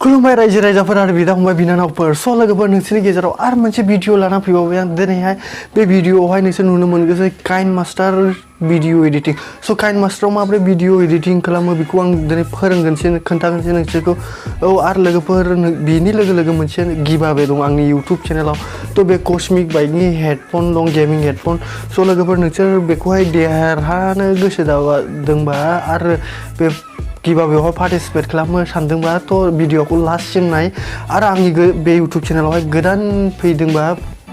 खुलुमबाय रायजो राजाफोर आरो बिदा फंबाय बिनानावफोर स' लोगोफोर नोंसोरनि गेजेराव आरो मोनसे भिडिअ लाना फैबावबाय आं दिनैहाय बे भिडिअआवहाय नोंसोर नुनो मोनगोन काइन मास्टार भिडिअ एडिटिं स' काइन मास्टाराव माबोरै भिडिअ एडिटिं खालामो बेखौ आं दिनै फोरोंगोनसै खोन्थागोनसै नोंसोरखौ आरो लोगोफोर बिनि लोगो लोगो मोनसे गिभावे दं आंनि इउटुब चेनेलाव थ' बे कस्मिक बाइकनि हेडफन दं गेमिं हेडफन स' लोगोफोर नोंसोर बेखौहाय देरहानो गोसो जादोंबा आरो बे गिभावेआवहाय पार्टिसिपेट खालामनो सानदोंबा थ' भिडिअखौ लास्टसिम नाय आरो आंनि बे इउटुब चेनेलावहाय गोदान फैदोंबा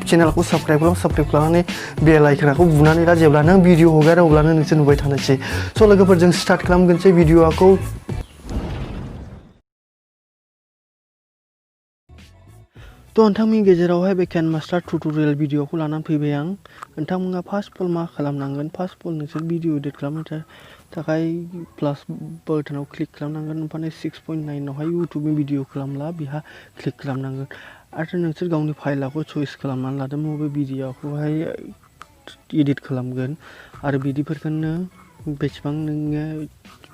चेनेलखौ साबस्क्राइब खालामनानै बेल आइकनखौ बुनानै ला जेब्ला नों भिडिअ हगारो अब्लानो नोंसोर नुबाय थानोसै स' लोगोफोर जों स्टार्ट खालामगोनसै भिडिअखौ थ' नोंथांमोननि गेजेरावहाय बे काइन मास्टार टुटरियेल भिडिअखौ लानानै फैबाय आं नोंथांमोना फार्स्ट अफ अल मा खालामनांगोन फार्स्ट अफ अल नोंसोर भिडिअ एडिट खालामनो थाखाय प्लास बाटनाव क्लिक खालामनांगोन ओमफ्राय 6.9आवहाय इउटुबनि भिडिअ खालामब्ला बेहा क्लिक खालामनांगोन आरो नोंसोर गावनि फाइलखौ चयस खालामनानै लादों बबे भिडिअखौहाय एडिट खालामगोन आरो बिदिफोरखौनो बेसेबां नोङो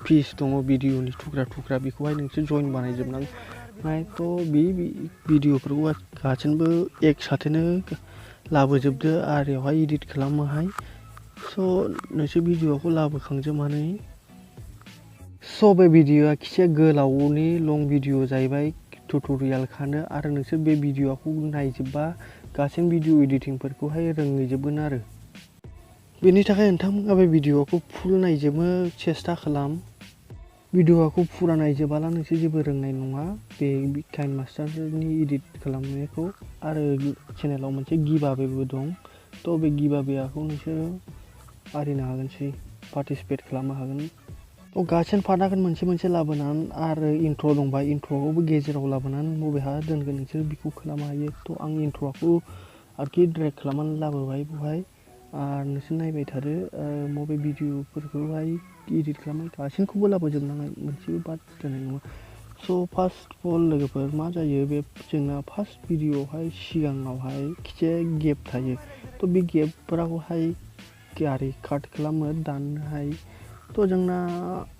पिस दङ भिडिअनि थुख्रा बेखौहाय नोंसोर जइन बानायजोबनांगोन थ' बे भिडिअफोरखौ गासैबो एक साथेनो लाबोजोबदो आरो बेवहाय एडिट खालामोहाय स' नोंसोर भिडिअखौ लाबोखांजोबनानै स' बे भिडिअआ एसे गोलावनि लं भिडिअ जाहैबाय टुटरियेलखानो आरो नोंसोर बे भिडिअखौ नायजोबबा गासै भिडिअ एडिटिंफोरखौहाय रोंहैजोबगोन आरो बेनि थाखाय नोंथांमोना बे भिडिअखौ फुल नायजोबनो सेस्था खालाम भिडिअखौ फुरा नायजोबाला नोंसोर जेबो रोंनाय नङा बे काइन मास्टारनि एडिट खालामनायखौ आरो चेनेलाव मोनसे गिभावेबो दं थ' बे गिभावेखौ नोंसोरो आरिनो हागोनसै पार्टिसिपेट खालामनो हागोन थ' गासैन पार्टनाखौ मोनसे लाबोनानै आरो इन्ट्र' दंबा इन्ट्र'खौबो गेजेराव लाबोनानै बबेहा दोनगोन नोंसोर बेखौ खालामनो हायो थ' आं इन्ट्र'खौ आरोखि ड्रेग खालामनानै लाबोबाय बेवहाय आरो नोंसोर नायबाय थादो बबे भिडिअफोरखौहाय एडिट खालामनाय गासैखौबो लाबोजोबनांगोन मोनसेबो बाद दोननाय नङा स' फार्स्ट अफ अल लोगोफोर मा जायो बे जोंना फार्स्ट भिडिअआवहाय सिगाङावहाय एसे गेप थायो थ' बे गेपफोरावहाय गारि काट खालामो दाननोहाय थ' जोंना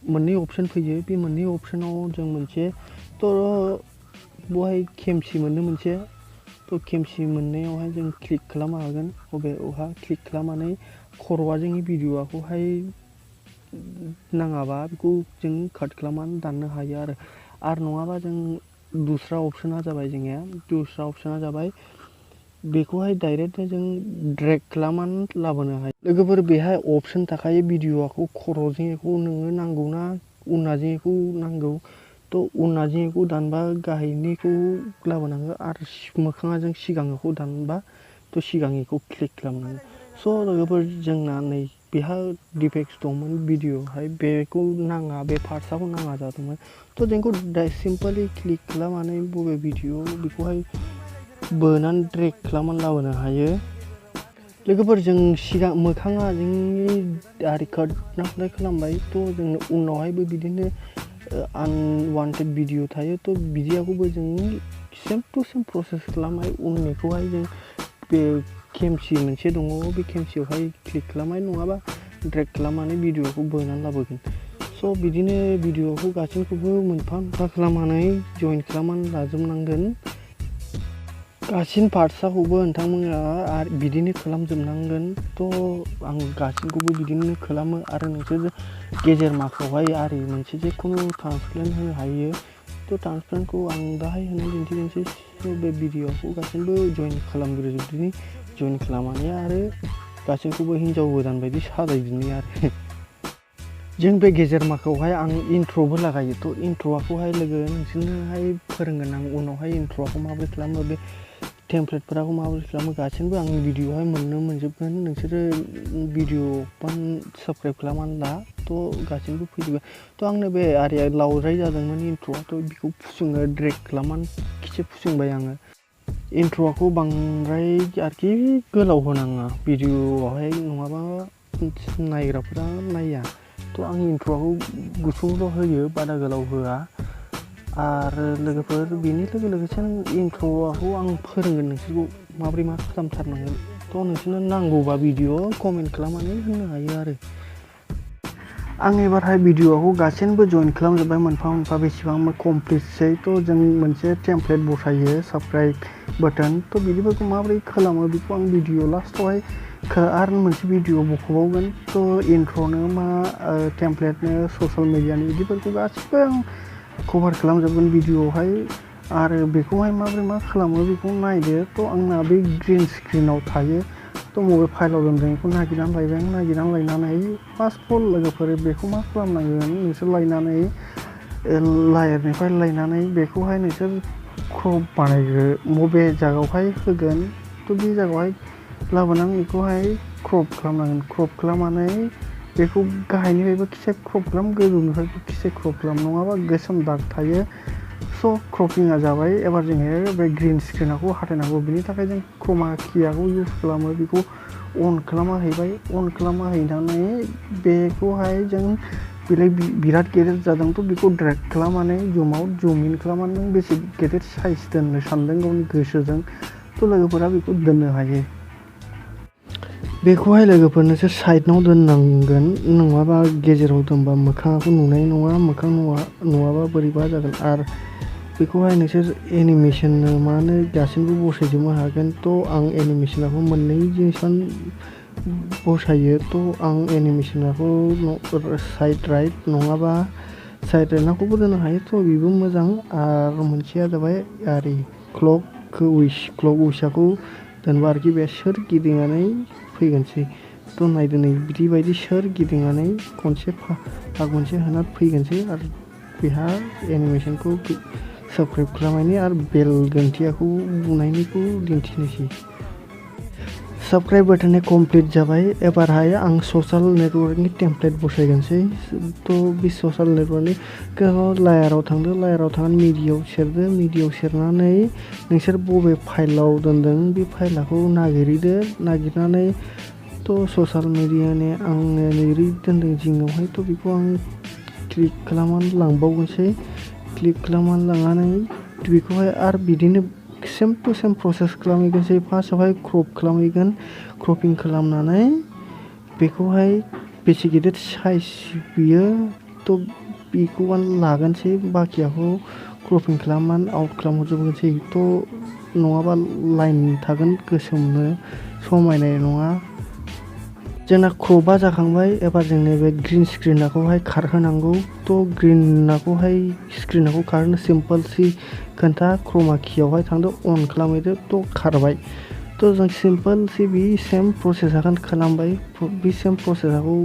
मोननै अपसन फैयो बे मोननै अपसनाव जों मोनसे थ' बेवहाय खेमसि मोननो मोनसे थ' खेमसि मोननायावहाय जों क्लिक खालामनो हागोन बबेयावहा क्लिक खालामनानै खर'आ जोंनि भिडिअखौहाय नाङाबा बेखौ जों काट खालामनानै दाननो हायो आरो नङाबा जों दुसरा अपसना जाबाय जोंनिया दुसरा अपसना जाबाय बेखौहाय डाइरेक्ट जों ड्रेग खालामनानै लाबोनो हायो लोगोफोर बेहाय अपसन थाखायो भिडिअखौ खर'जोंखौ नोङो नांगौना उननाजोंखौ नांगौ थ' उननाजोंखौ दानबा गाहायनिखौ लाबोनांगौ आरो मोखाङा जों सिगांनिखौ दानबा थ' सिगांनिखौ क्लिक खालामनांगौ स' लोगोफोर जोंना नै बेहा डिफेक्ट्स दंमोन भिडिअआवहाय बेखौ नाङा बे पार्ट्सआखौ नाङा जादोंमोन थ' जोंखौ सिम्पलि क्लिक खालामनानै बबे भिडिअ बेखौहाय बोनानै ड्रेग खालामनानै लाबोनो हायो लोगोफोर जों सिगां मोखाङा जोंनि आरि काट नाफ्लाय खालामबाय थ' जोंनो उनावहायबो बिदिनो आनवान्टेड भिडिअ थायो थ' बिदियाखौबो जों सेम टु सेम प्रसेस खालामबाय उननिखौहाय जों बे खेमसि मोनसे दङ बे खेमसियावहाय क्लिक खालामनाय नङाबा ड्रेग खालामनानै भिडिअखौ बोनानै लाबोगोन स' बिदिनो भिडिअखौ गासैखौबो मोनफा खालामनानै जइन खालामनानै लाजोबनांगोन गासिन पार्ट्सखौबो नोंथांमोना आरो बिदिनो खालामजोबनांगोन थ' आं गासैखौबो बिदिनो खालामो आरो नोंसोर गेजेर माखावहाय आरि मोनसे जेखुनु ट्रान्सपेरेन्ट होनो हायो थ' ट्रान्सपेरेन्टखौ आं दाहाय होनानै दिन्थिनोसै बे भिडिअखौ गासैबो जइन खालामग्रोजोबदिनि जइन खालामनानै आरो गासैखौबो हिन्जाव गोदान बायदि साजायदिनि आरो जों बे गेजेर माखावहाय आं इन्ट्र'बो लागायो थ' इन्ट्र'खौहाय लोगो नोंसोरनोहाय फोरोंगोन आं उनावहाय इन्ट्र'खौ माबोरै खालामो बे टेमप्लेटफोरखौ माबोरै खालामो गासैबो आंनि भिडिअआवहाय मोनजोबगोन नोंसोरो भिडिअ साबस्क्राइब खालामनानै ला थ' गासैबो फैजोबगोन थ' आंनो बे आरिया लावद्राय जादोंमोन इन्ट्र'आ थ' बेखौ फुसुंनो ड्रेग खालामनानै खेबसे फुसुंबाय आङो इन्ट्र'खौ बांद्राय आरोखि गोलाव होनाङा भिडिअआवहाय नङाबा नायग्राफोरा नाया थ' आं इन्ट्र'खौ गुसुंल' होयो बारा गोलाव होआ आरो लोगोफोर बेनि लोगोसे इन्ट्र'खौ आं फोरोंगोन नोंसोरखौ माबोरै मा खालामथारनांगोन थ' नोंसोरनो नांगौबा भिडिअ कमेन्ट खालामनानै होनो हायो आरो आं एबारहाय भिडिअखौ गासैनोबो जइन खालामजोब्बाय मोनफा मोनफा बेसेबां कमप्लिटसै थ' जों मोनसे टेमप्लेट बसायो साबस्क्राइब बाटन थ' बिदिफोरखौ माबोरै खालामो बेखौ आं भिडिअ लास्टआवहाय आरो मोनसे भिडिअ बख'बावगोन थ' इन्ट्र'नो मा टेमप्लेटनो ससियेल मिडियानि बिदिफोरखौ गासिबो आं कभार खालामजोबगोन भिडिअआवहाय आरो बेखौहाय माबोरै मा खालामो बेखौ नायदो थ' आंना बे ग्रिन स्क्रिनाव थायो थ' मबाइल फाइलाव दोनदों बेखौ नागिरनानै लायबाय आं नागिरनानै लायनानै फार्स्ट अफ अल लोगोफोर बेखौ मा खालामनांगोन नोंसोर लायनानै लायरनिफ्राय लायनानै बेखौहाय नोंसोर क्रप बानायग्रो बबे जायगायावहाय होगोन थ' बे जायगायावहाय लाबोनानै बेखौहाय क्रप खालामनांगोन क्रप खालामनानै बेखौ गाहायनिफ्रायबो खिसे क्रप खालाम गोजौनिफ्रायबो खिसे क्रप खालाम नङाबा गोसोम दाग थायो स' क्रपिंआ जाबाय एबार जोङो बे ग्रिन स्क्रिनखौ हटायनांगौ बिनि थाखाय जों क्रमा कियाखौ इउज खालामो बेखौ अन खालामना हैबाय अन खालामना हैनानै बेखौहाय जों बेलाय बिराद गेदेर जादोंथ' बेखौ ड्रेग खालामनानै जुम इन खालामनानै नों बेसे गेदेर साइज दोननो सानदों गावनि गोसोजों थ' लोगोफोरा बेखौ दोननो हायो बेखौहाय लोगोफोर नोंसोर साइडनाव दोननांगोन नङाबा गेजेराव दोनबा मोखाङाखौ नुनाय नङा मोखां नङाबा बोरैबा जागोन आरो बेखौहाय नोंसोर एनिमेसन मानो गासिबो बसायजोबनो हागोन थ' आं एनिमेसनखौ मोननै जिनिसानो बसायो थ' आं एनिमेसनखौ साइड राइट नङाबा साइड राइटखौबो दोननो हायो थ' बेबो मोजां आरो मोनसेया जाबाय आरि क्लक उइसखौ दोनबा आरोखि बे सोर गिदिंनानै फैगोनसै थ' नायदो नै बिदि बायदि सोर गिदिंनानै खनसे भाग मोनसे होना फैगोनसै आरो बेहा एनिमेसनखौ साबस्क्राइब खालामनायनि आरो बेल गोन्थियाखौ बुनायनिखौ दिन्थिनोसै साबस्क्राइब बाटना कमप्लिट जाबाय एबारहाय आं ससियेल नेटवर्कनि टेमप्लेट बसायगोनसै थ' बे ससियेल नेटवर्कनि लायाराव थांनानै मिडियायाव सेरनानै नोंसोर बबे फाइलाव दोनदों बे फाइलखौ नागिरनानै थ' ससियेल मिडियानि आङो नैरै दोनदों जिङावहाय थ' बेखौ आं क्लिक खालामनानै लांबावगोनसै क्लिक खालामनानै लांनानै बेखौहाय आरो बिदिनो सेम टु सेम प्रसेस खालामहैगोनसै फार्स्टआवहाय क्रप खालामहैगोन क्रपिं खालामनानै बेखौहाय बेसे गिदिर साइज बियो थ' बेखौ आं लागोनसै बाखियाखौ क्रपिं खालामनानै आउट खालामहरजोबगोनसै थ' नङाबा लाइन थागोन गोसोमनो समायनाय नङा जोंना क्रपआ जाखांबाय एबार जोंनि बे ग्रिन स्क्रिनखौहाय खारहोनांगौ थ' स्क्रिनखौ खारहोनो सिम्पोलसै खोन्था क्रमा कियावहाय थांदो अन खालामहैदो थ' खारबाय थ' जों सिम्पोलसै बे सेम प्रसेसखौ खालामबाय बे सेम प्रसेसखौ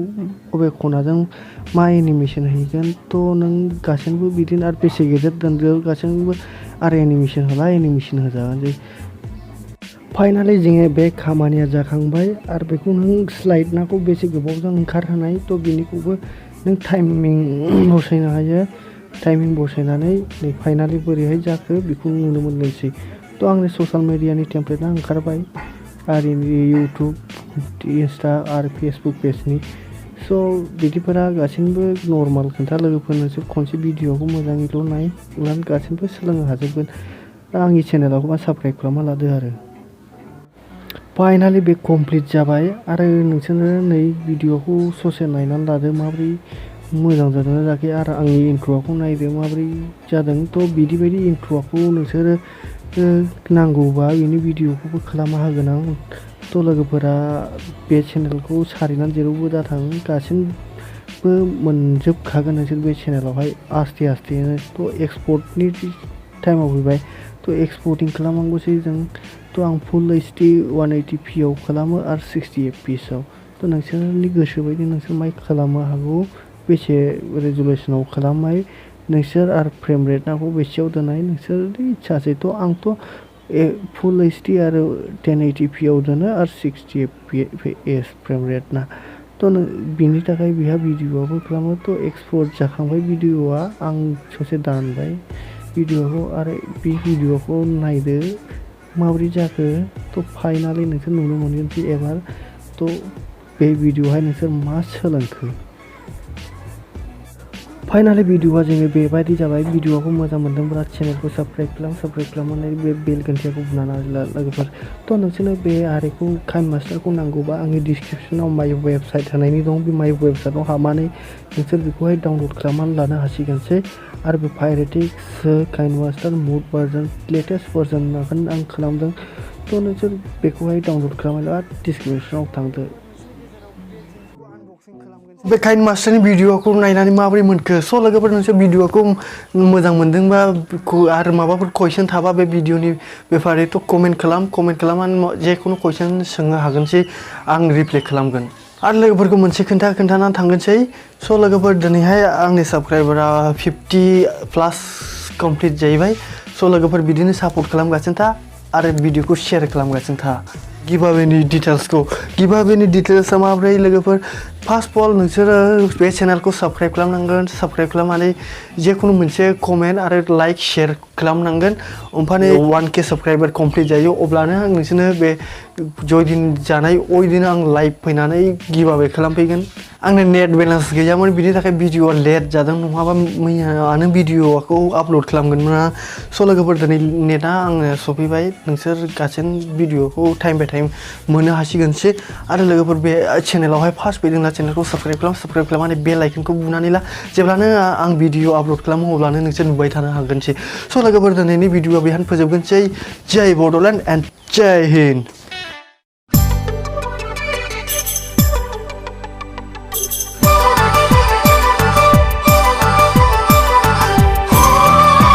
बबे खनाजों मा एनिमेसन हैगोन थ' नों गासैबो बिदिनो आरो बेसे गेदेर दोनदो गासैबो आरो एनिमेसन होजागोन फाइनालि जोङो बे खामानिया जाखांबाय आरो बेखौ नों स्लाइडखौ बेसे गोबावजों ओंखारहोनाय थ' बिनिखौबो नों टाइमिं बसायनो हायो टाइमिं बसायनानै नै फाइनालि बोरैहाय जाखो बेखौ नुनो मोनगोनसै थ' आंनि ससियेल मिडियानि टेमप्लेटआ ओंखारबाय आरो इउटुब इन्स्टा आरो फेसबुक पेजनि स' बिदिफोरा गासैबो नर्माल खोन्था लोगोफोरनोसो खनसे भिडिअखौ मोजाङैल' नायनानै गासैबो सोलोंनो हाजोबगोन दा आंनि चेनेलावबो साबस्क्राइब खालामना लादो आरो फाइनालि बे कमप्लिट जाबाय आरो नोंसोरो नै भिडिअखौ ससे नायनानै लादो माबोरै मोजां जादोंना जायाखै आरो आंनि इन्ट्र'खौ नायदो माबोरै जादों थ' बिदि बायदि इन्ट्र'खौ नोंसोरो नांगौबा बिनि भिडिअखौबो खालामना होगोन आं थ' लोगोफोरा बे चेनेलखौ सारिनानै जेरावबो दाथां गासैबो मोनजोबखागोन नोंसोर बे चेनेलावहाय आस्तेनो थ' एक्सपर्टनि टाइमाव फैबाय थ' एक्सपर्टिं खालामनांगौसै जों थ' आं फुल HD 180p आव खालामो आरो 60 fps आव थ' नोंसोरनि गोसो बायदि नोंसोर माइ खालामनो हागौ बेसे रेजुलेसनाव खालामनाय नोंसोर आरो फ्रेम रेटखौ बेसेयाव दोननाय नोंसोरनि इच्छासै थ' आंथ' फुल HD आरो 1080p आव दोनो आरो 60 fps फ्रेम रेटना थ' बिनि थाखाय बेहा भिडिअआबो खालामो थ' एक्सपर्ट जाखांबाय भिडिअआ आं ससे दानबाय भिडिअखौ आरो बे भिडिअखौ नायदो माबोरै जाखो थ' फाइनालि नोंसोर नुनो मोनगोनसै एबार थ' बे भिडिअआवहाय नोंसोर मा सोलोंखो फाइनालि भिडिअआ जोङो बेबायदि जाबाय। भिडिअखौ मोजां मोनदोंब्ला चेनेलखौ साबस्क्राइब खालामनानै बे बेल घन्टियाखौ बुनानै लोगोफोर। थ' नोंसोरनो बे आरिखौ काइन मास्टारखौ नांगौबा आंनि डिसक्रिपसनाव माय वेबसाइट होनायनि दं। बे माय वेबसाइटआव हाबनानै नोंसोर बेखौहाय डाउनलड खालामनानै लानो हासिगोनसै। आरो बे पाइरेटिक्स काइन मास्टार मुड भार्जन लेटेस्ट भार्जन आं खालामदों। थ' नोंसोर बेखौहाय डाउनलड खालामनोबा डिसक्रिपसनाव थांदो। बे काइन मास्टारनि भिडिअखौ नायनानै माबोरै मोनखो? स' लोगोफोर नोंसोर भिडिअखौ मोजां मोनदोंबा आरो माबाफोर कुइसन थाबा बे भिडिअनि बेफारिथ' कमेन्ट खालामनानै जेखुनु कुइसन सोंनो हागोनसै, आं रिप्लाइ खालामगोन। आरो लोगोफोरखौ मोनसे खोन्थानानै थांगोनसै। स' लोगोफोर दिनैहाय आंनि साबस्क्राइबारा 50+ कमप्लिट जाहैबाय। स' लोगोफोर बिदिनो सापर्ट खालामगासिनो था आरो भिडिअखौ शेयार खालामगासिनो था। गिभअवेनि डिटेल्सआ माब्रै लोगोफोर? फार्स्ट अफ अल नोंसोरो बे चेनेलखौ साबस्क्राइब खालामनांगोन। साबस्क्राइब खालामनानै जेखुनु मोनसे कमेन्ट आरो लाइक शेयार खालामनांगोन। ओमफ्राय 1K साबस्क्राइबार कमप्लिट जायो अब्लानो आं नोंसोरनो बे जयदिन जानाय अयदिन आं लाइभ फैनानै गिभअवे खालामफैगोन। आंनो नेट बेलेन्स गैयामोन, बिनि थाखाय भिडिअआ लेट जादों, नङाबा मैयानो भिडिअखौ आपल'ड खालामगोनमोन। स' लोगोफोर दिनै नेटआ आंनो सफैबाय। नोंसोर गासैबो भिडिअखौ टाइम बाय टाइम मोननो हासिगोनसै। आरो लोगोफोर बे चेनेलावहाय फार्स्ट फैदोंना चेनेलखौ साबस्क्राइब खालामनानै बेल आइकनखौ बुनानै ला। जेब्लानो आं भिडिअ आपल'ड खालामो अब्लानो नोंसोर नुबाय थानो हागोनसै। स' लोगोफोर दिनैनि भिडिअआ बेहायनो फोजोबगोनसै। जय बड'लेण्ड एन्ड जय हिन्द।